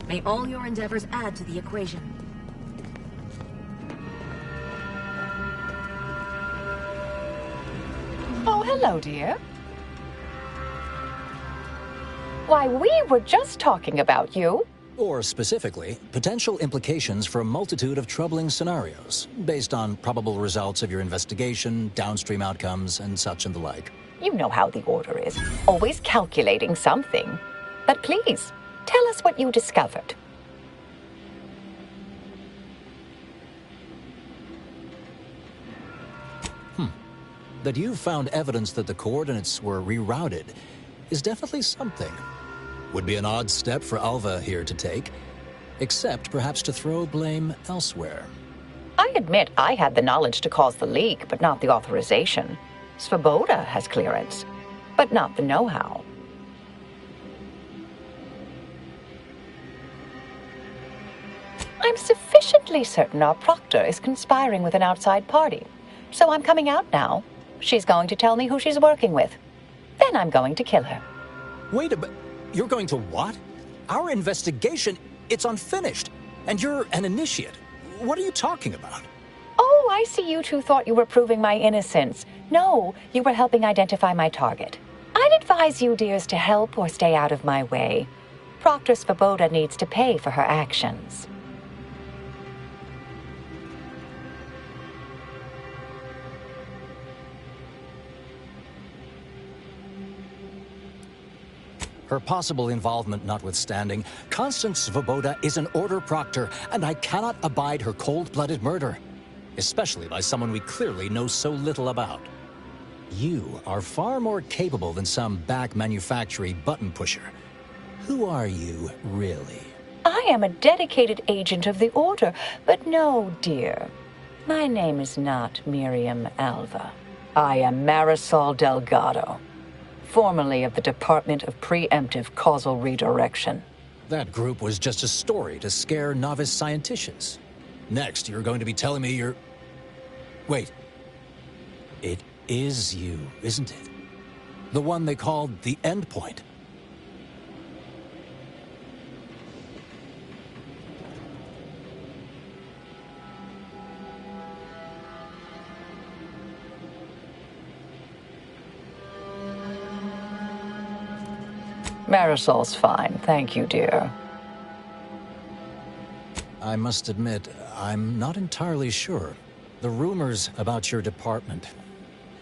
May all your endeavors add to the equation. Oh, hello, dear. Why, we were just talking about you. Or specifically, potential implications for a multitude of troubling scenarios, based on probable results of your investigation, downstream outcomes, and such and the like. You know how the Order is, always calculating something. But please, tell us what you discovered. That you found evidence that the coordinates were rerouted is definitely something. Would be an odd step for Alva here to take, except perhaps to throw blame elsewhere. I admit I had the knowledge to cause the leak, but not the authorization. Svoboda has clearance, but not the know-how. I'm sufficiently certain our proctor is conspiring with an outside party, so I'm coming out now. She's going to tell me who she's working with. Then I'm going to kill her. Wait a minute. You're going to what? Our investigation, it's unfinished. And you're an initiate. What are you talking about? Oh, I see you two thought you were proving my innocence. No, you were helping identify my target. I'd advise you, dears, to help or stay out of my way. Proctor Svoboda needs to pay for her actions. Her possible involvement notwithstanding, Constance Svoboda is an Order proctor, and I cannot abide her cold-blooded murder. Especially by someone we clearly know so little about. You are far more capable than some back manufacturing button pusher. Who are you, really? I am a dedicated agent of the Order, but no, dear. My name is not Miriam Alva. I am Marisol Delgado, formerly of the Department of Preemptive Causal Redirection. That group was just a story to scare novice scienticians. Next, you're going to be telling me you're... Wait. It is you, isn't it? The one they called the Endpoint. Marisol's fine, thank you, dear. I must admit, I'm not entirely sure. The rumors about your department.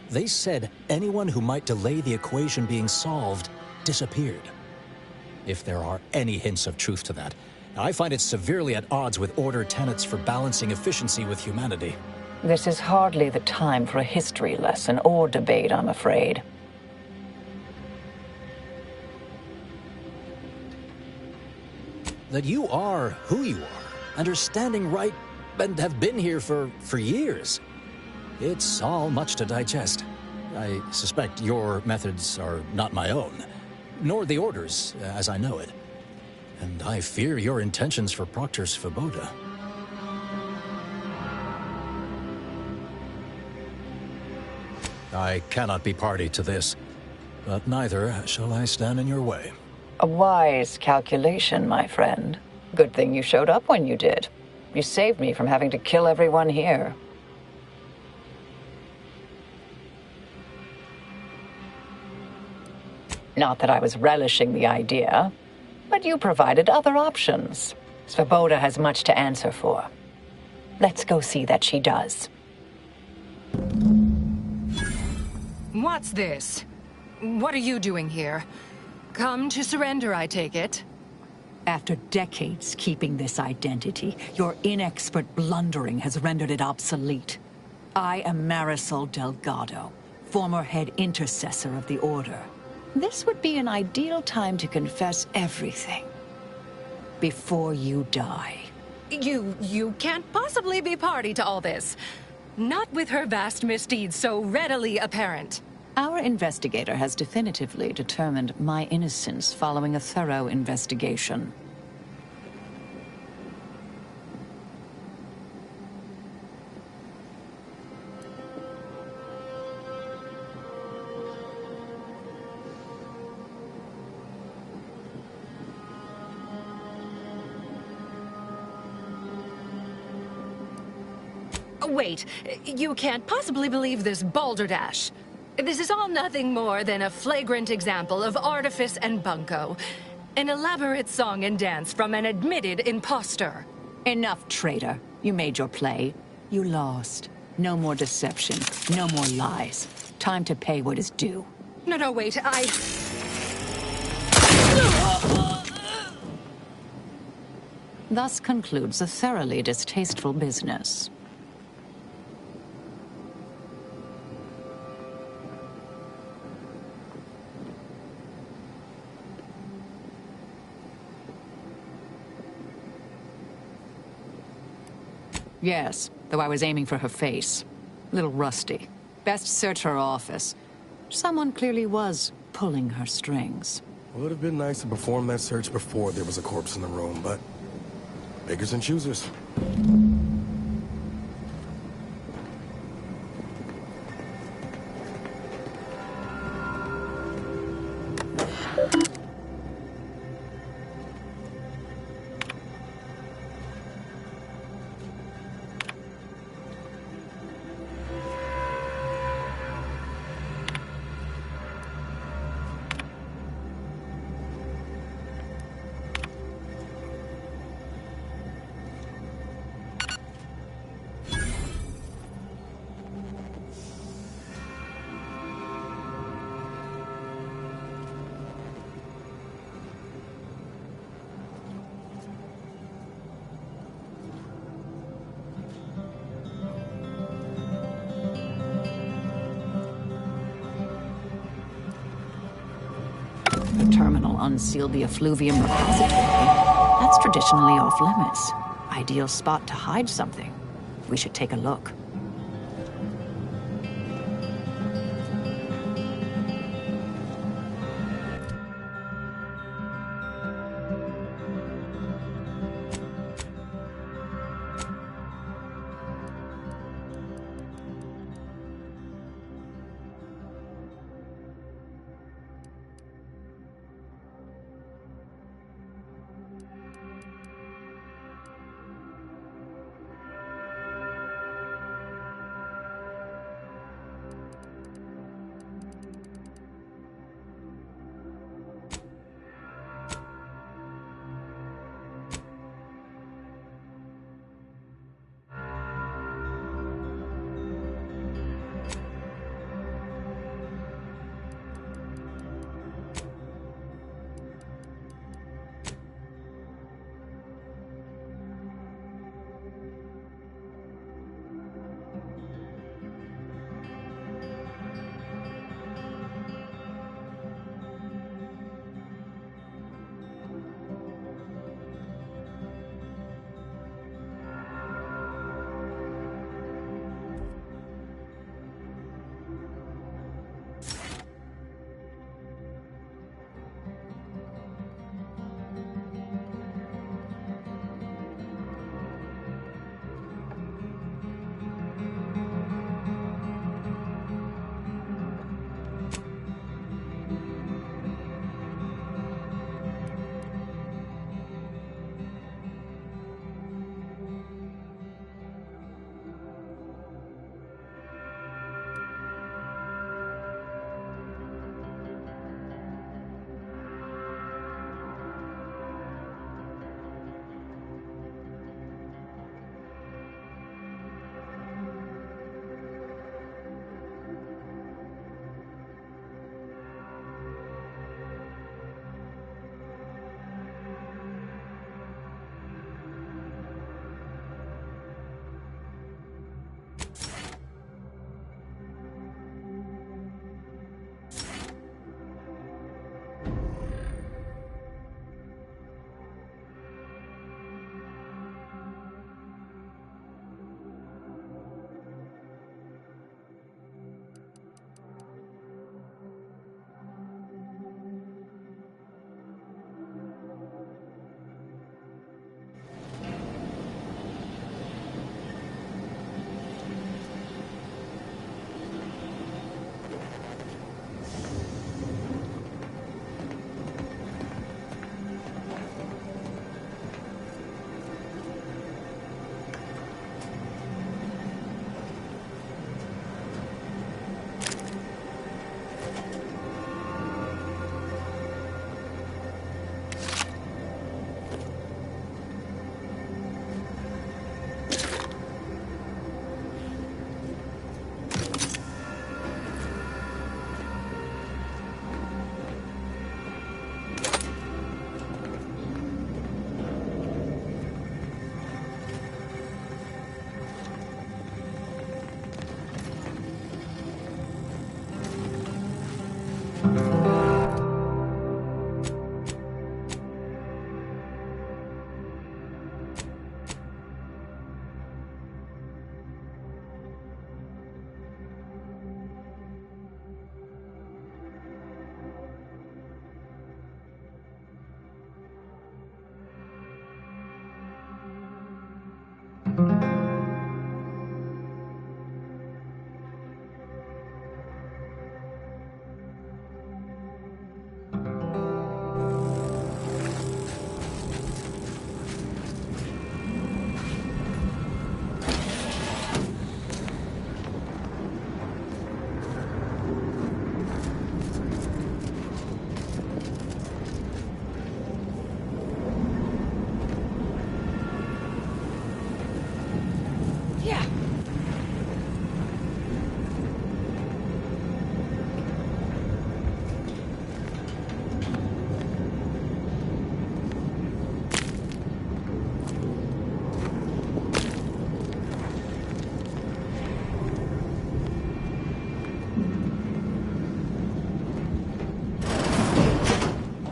They said anyone who might delay the equation being solved disappeared. If there are any hints of truth to that, I find it severely at odds with Order tenets for balancing efficiency with humanity. This is hardly the time for a history lesson or debate, I'm afraid. That you are who you are, and are standing right, and have been here for years. It's all much to digest. I suspect your methods are not my own, nor the Order's, as I know it. And I fear your intentions for Proctor Svoboda. I cannot be party to this, but neither shall I stand in your way. A wise calculation, my friend. Good thing you showed up when you did. You saved me from having to kill everyone here. Not that I was relishing the idea, but you provided other options. Svoboda has much to answer for. Let's go see that she does. What's this? What are you doing here? Come to surrender, I take it? After decades keeping this identity, your inexpert blundering has rendered it obsolete. I am Marisol Delgado, former head intercessor of the Order. This would be an ideal time to confess everything before you die. You can't possibly be party to all this. Not with her vast misdeeds so readily apparent. Our investigator has definitively determined my innocence following a thorough investigation. Wait, you can't possibly believe this balderdash. This is all nothing more than a flagrant example of artifice and bunco. An elaborate song and dance from an admitted imposter. Enough, traitor. You made your play. You lost. No more deception. No more lies. Time to pay what is due. No, wait, Thus concludes a thoroughly distasteful business. Yes, though I was aiming for her face. A little rusty. Best search her office. Someone clearly was pulling her strings. Would have been nice to perform that search before there was a corpse in the room, but beggars and choosers. The terminal unsealed the effluvium repository. That's traditionally off limits. Ideal spot to hide something. We should take a look.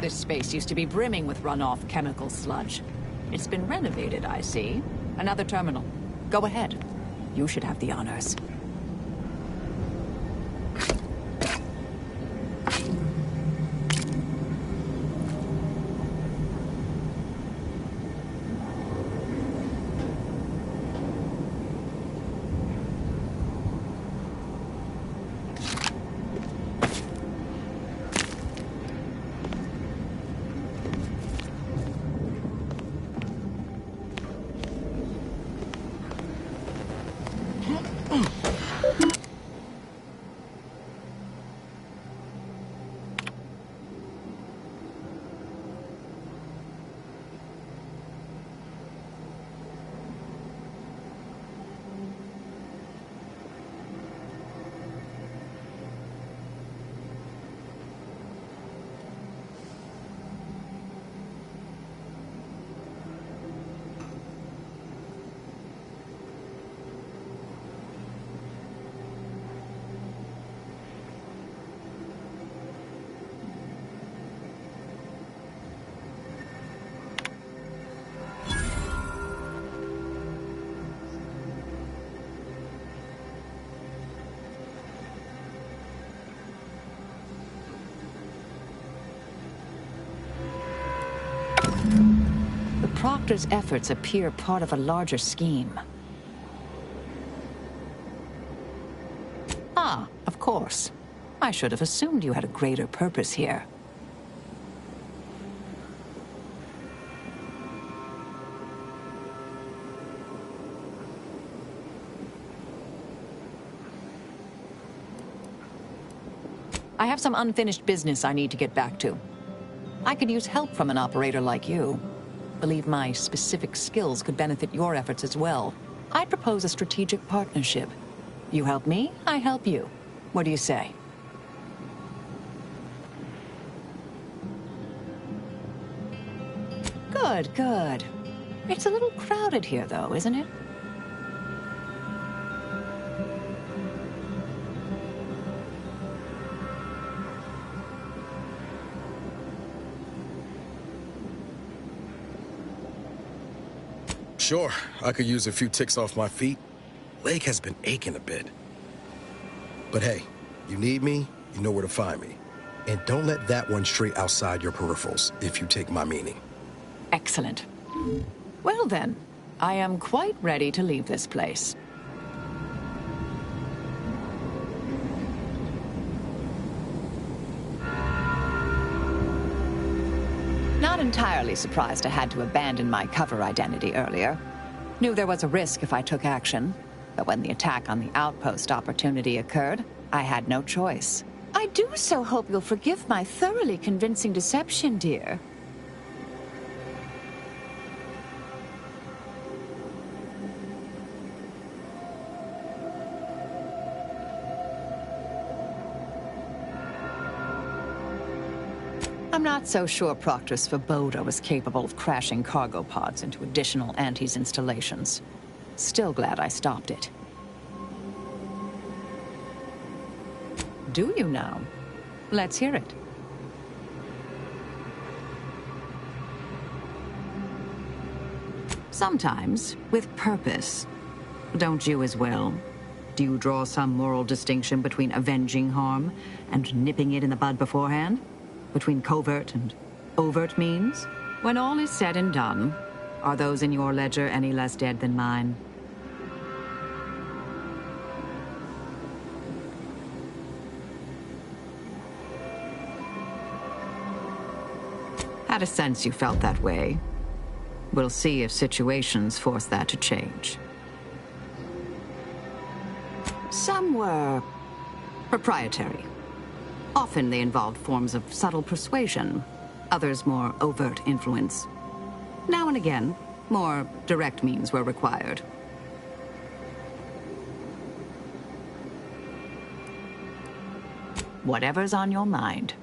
This space used to be brimming with runoff chemical sludge. It's been renovated, I see. Another terminal. Go ahead. You should have the honors. Proctor's efforts appear part of a larger scheme. Ah, of course. I should have assumed you had a greater purpose here. I have some unfinished business I need to get back to. I could use help from an operator like you. Believe my specific skills could benefit your efforts as well. I'd propose a strategic partnership. You help me, I help you. What do you say? Good, good. It's a little crowded here, though, isn't it? Sure, I could use a few ticks off my feet. Leg has been aching a bit. But hey, you need me, you know where to find me. And don't let that one stray outside your peripherals, if you take my meaning. Excellent. Well then, I am quite ready to leave this place. Not entirely surprised I had to abandon my cover identity earlier. Knew there was a risk if I took action, but when the attack on the outpost opportunity occurred, I had no choice. I do so hope you'll forgive my thoroughly convincing deception, dear. I'm not so sure Proctor's Svoboda was capable of crashing cargo pods into additional Antes installations. Still glad I stopped it. Do you now? Let's hear it. Sometimes, with purpose. Don't you as well? Do you draw some moral distinction between avenging harm and nipping it in the bud beforehand? Between covert and overt means? When all is said and done, are those in your ledger any less dead than mine? Had a sense you felt that way. We'll see if situations force that to change. Some were proprietary. Often they involved forms of subtle persuasion, others more overt influence. Now and again, more direct means were required. Whatever's on your mind.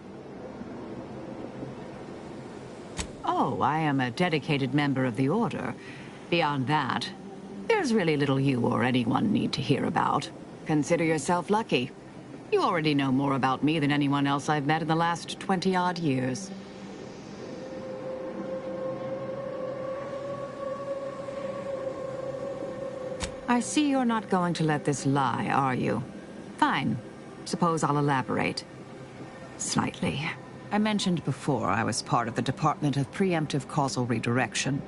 Oh, I am a dedicated member of the Order. Beyond that, there's really little you or anyone need to hear about. Consider yourself lucky. You already know more about me than anyone else I've met in the last 20-odd years. I see you're not going to let this lie, are you? Fine. Suppose I'll elaborate. Slightly. I mentioned before I was part of the Department of Preemptive Causal Redirection.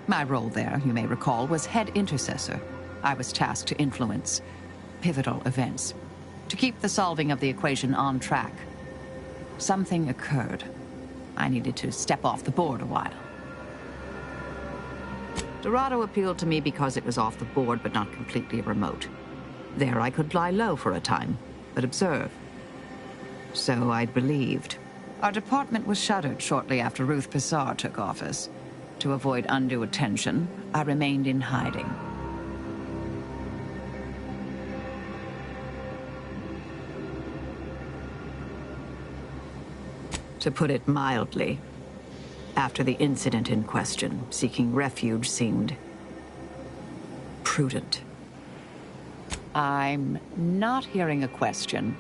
My role there, you may recall, was head intercessor. I was tasked to influence pivotal events, to keep the solving of the equation on track. Something occurred. I needed to step off the board a while. Dorado appealed to me because it was off the board but not completely remote. There I could lie low for a time, but observe. So I'd believed. Our department was shuttered shortly after Ruth Pissar took office. To avoid undue attention, I remained in hiding. To put it mildly, after the incident in question, seeking refuge seemed prudent. I'm not hearing a question.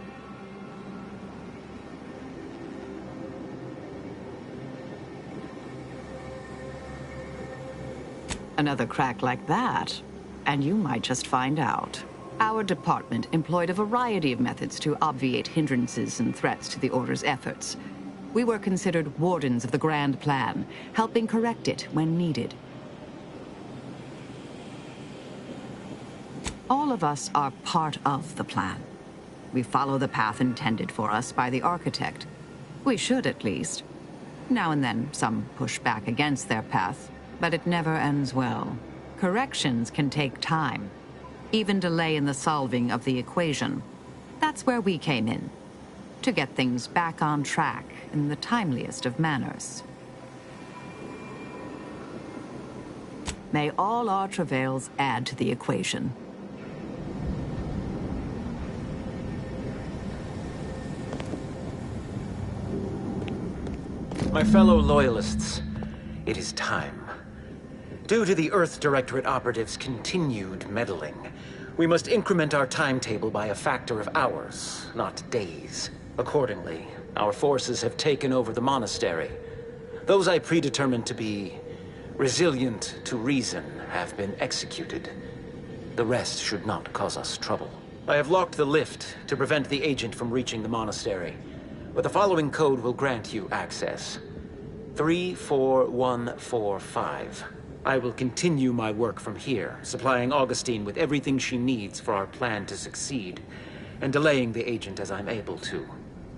Another crack like that, and you might just find out. Our department employed a variety of methods to obviate hindrances and threats to the Order's efforts. We were considered wardens of the grand plan, helping correct it when needed. All of us are part of the plan. We follow the path intended for us by the architect. We should, at least. Now and then, some push back against their path, but it never ends well. Corrections can take time, even delay in the solving of the equation. That's where we came in, to get things back on track in the timeliest of manners. May all our travails add to the equation. My fellow Loyalists, it is time. Due to the Earth Directorate operatives' continued meddling, we must increment our timetable by a factor of hours, not days. Accordingly, our forces have taken over the monastery. Those I predetermined to be resilient to reason have been executed. The rest should not cause us trouble. I have locked the lift to prevent the agent from reaching the monastery, but the following code will grant you access. 34145. I will continue my work from here, supplying Augustine with everything she needs for our plan to succeed, and delaying the agent as I'm able to.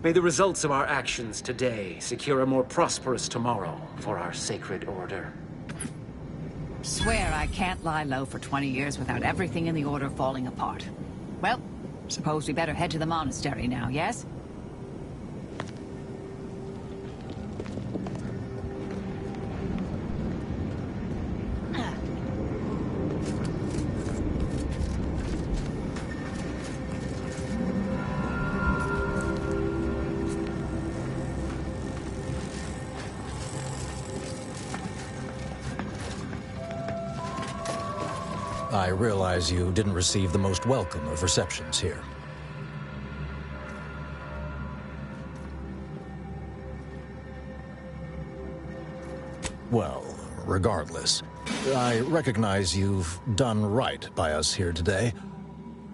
May the results of our actions today secure a more prosperous tomorrow for our sacred order. Swear I can't lie low for 20 years without everything in the Order falling apart. Well, suppose we better head to the monastery now, yes? I realize you didn't receive the most welcome of receptions here. Well, regardless, I recognize you've done right by us here today,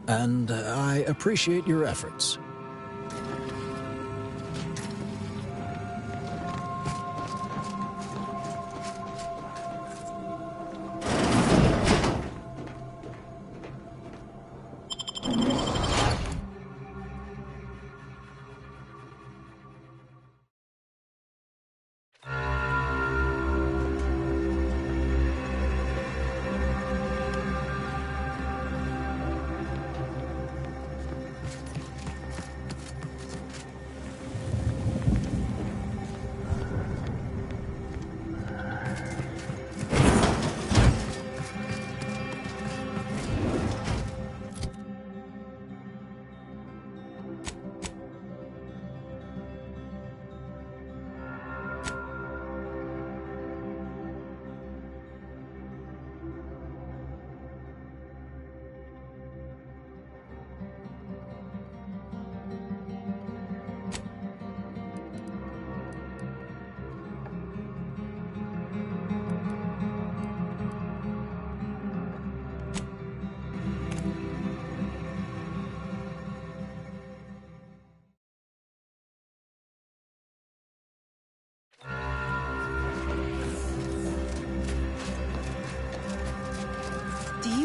and I appreciate your efforts.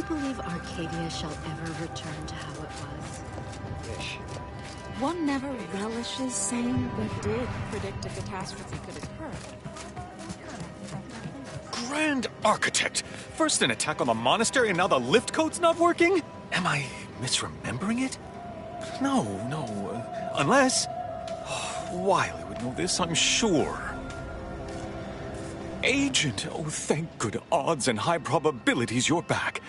believe Arcadia shall ever return to how it was? Wish. One never relishes saying we did predict a catastrophe could occur. Grand Architect! First an attack on the monastery and now the lift code's not working? Am I misremembering it? No. Unless... Wiley would know this, I'm sure. Agent, oh thank good odds and high probabilities you're back.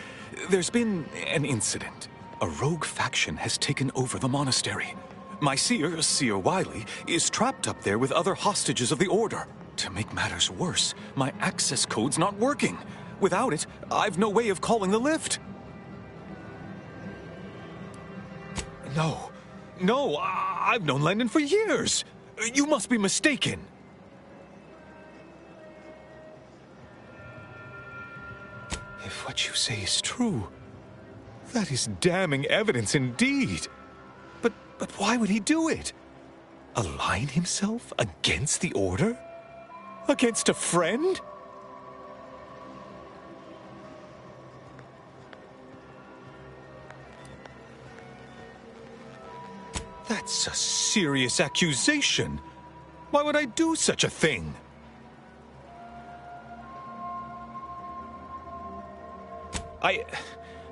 There's been an incident. A rogue faction has taken over the monastery. My Seer Wiley, is trapped up there with other hostages of the Order. To make matters worse, my access code's not working. Without it, I've no way of calling the lift. No, I've known Landon for years. You must be mistaken. If what you say is true, that is damning evidence indeed. But why would he do it? Align himself against the Order? Against a friend? That's a serious accusation. Why would I do such a thing?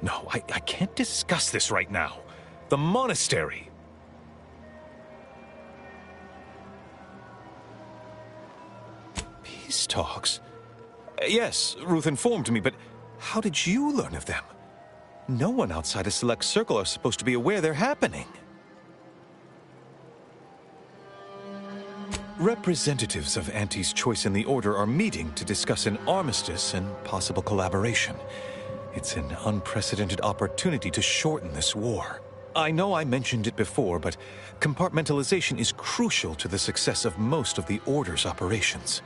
No, I can't discuss this right now. The monastery. Peace talks? Yes, Ruth informed me, but how did you learn of them? No one outside a select circle are supposed to be aware they're happening. Representatives of Auntie's Choice and the Order are meeting to discuss an armistice and possible collaboration. It's an unprecedented opportunity to shorten this war. I know I mentioned it before, but compartmentalization is crucial to the success of most of the Order's operations.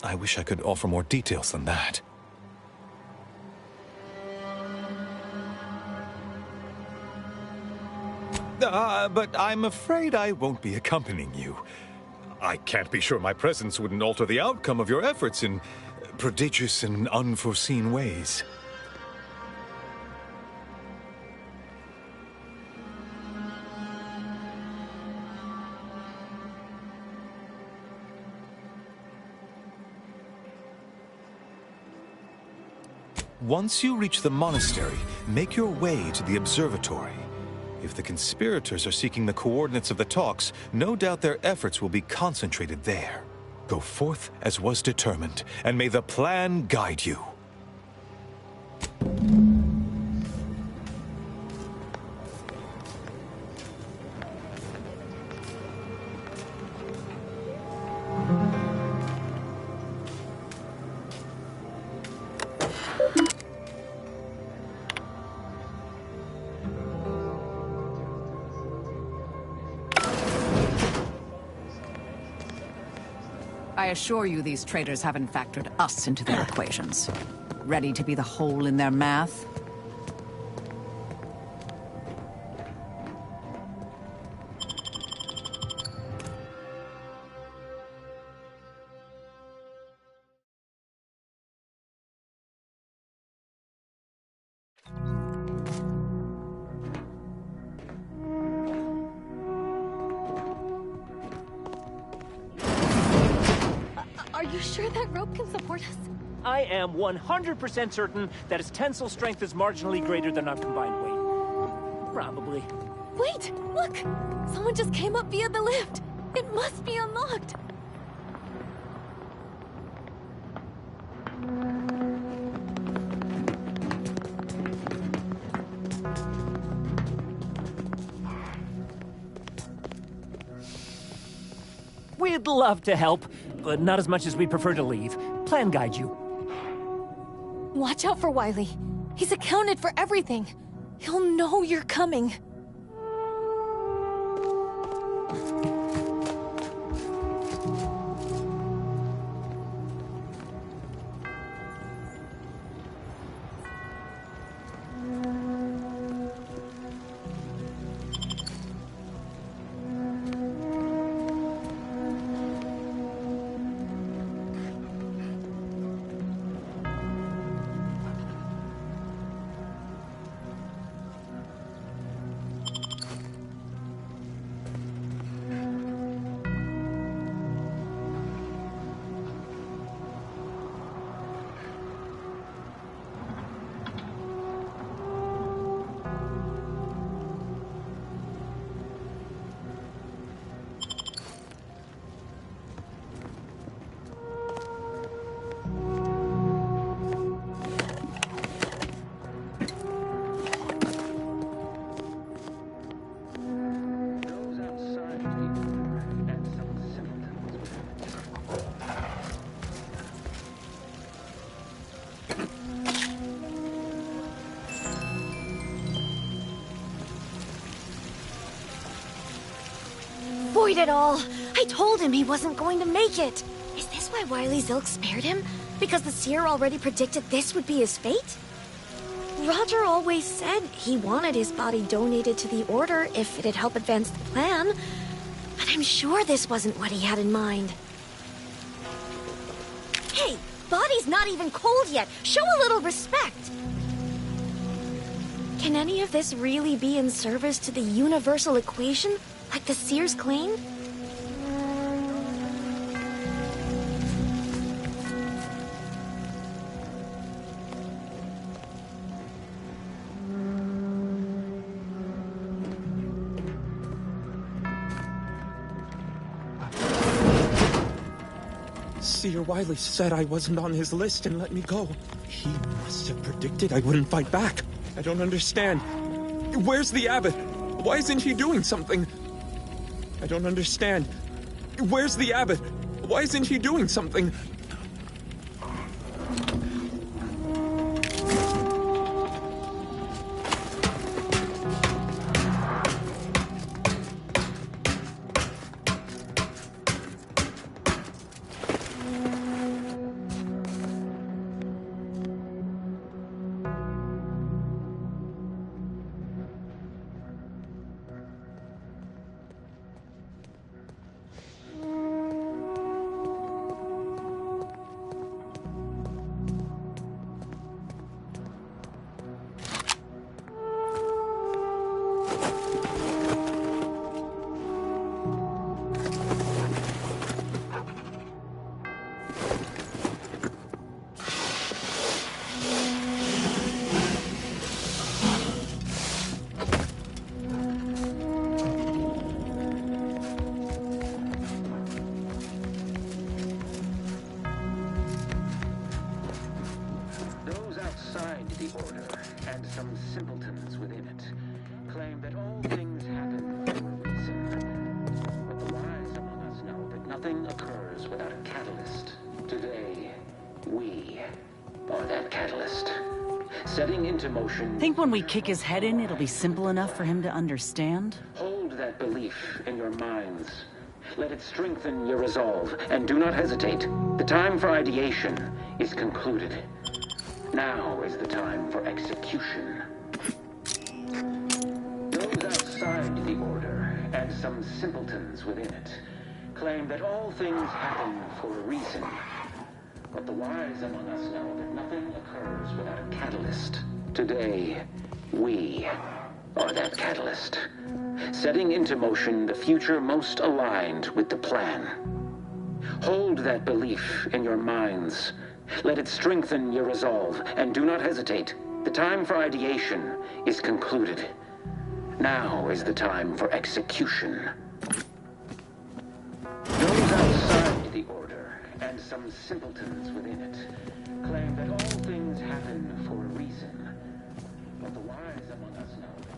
I wish I could offer more details than that. But I'm afraid I won't be accompanying you. I can't be sure my presence wouldn't alter the outcome of your efforts in prodigious and unforeseen ways. Once you reach the monastery, make your way to the observatory. If the conspirators are seeking the coordinates of the talks, no doubt their efforts will be concentrated there. Go forth as was determined, and may the plan guide you. I assure you these traitors haven't factored us into their equations. Ready to be the hole in their math? Are you sure that rope can support us? I am 100% certain that its tensile strength is marginally greater than our combined weight. Probably. Wait! Look! Someone just came up via the lift! It must be unlocked! We'd love to help, but not as much as we prefer to leave. Plan guide you. Watch out for Wiley. He's accounted for everything. He'll know you're coming. avoid it all. I told him he wasn't going to make it. Is this why Wily's ilk spared him? Because the seer already predicted this would be his fate? Roger always said he wanted his body donated to the Order if it'd help advance the plan. But I'm sure this wasn't what he had in mind. Hey, body's not even cold yet. Show a little respect. Can any of this really be in service to the universal equation, like the seers claim? Seer Wily said I wasn't on his list and let me go. He must have predicted I wouldn't fight back. I don't understand. Where's the abbot? Why isn't he doing something? I don't understand. Where's the abbot? Why isn't he doing something? Think when we kick his head in, it'll be simple enough for him to understand? Hold that belief in your minds. Let it strengthen your resolve, and do not hesitate. The time for ideation is concluded. Now is the time for execution. Those outside the Order, and some simpletons within it, claim that all things happen for a reason. But the wise among us know that nothing occurs without a catalyst. Today, we are that catalyst, setting into motion the future most aligned with the plan. Hold that belief in your minds. Let it strengthen your resolve, and do not hesitate. The time for ideation is concluded. Now is the time for execution. Those outside the Order, and some simpletons within it, claim that all things happen for a reason. But the wise among us know that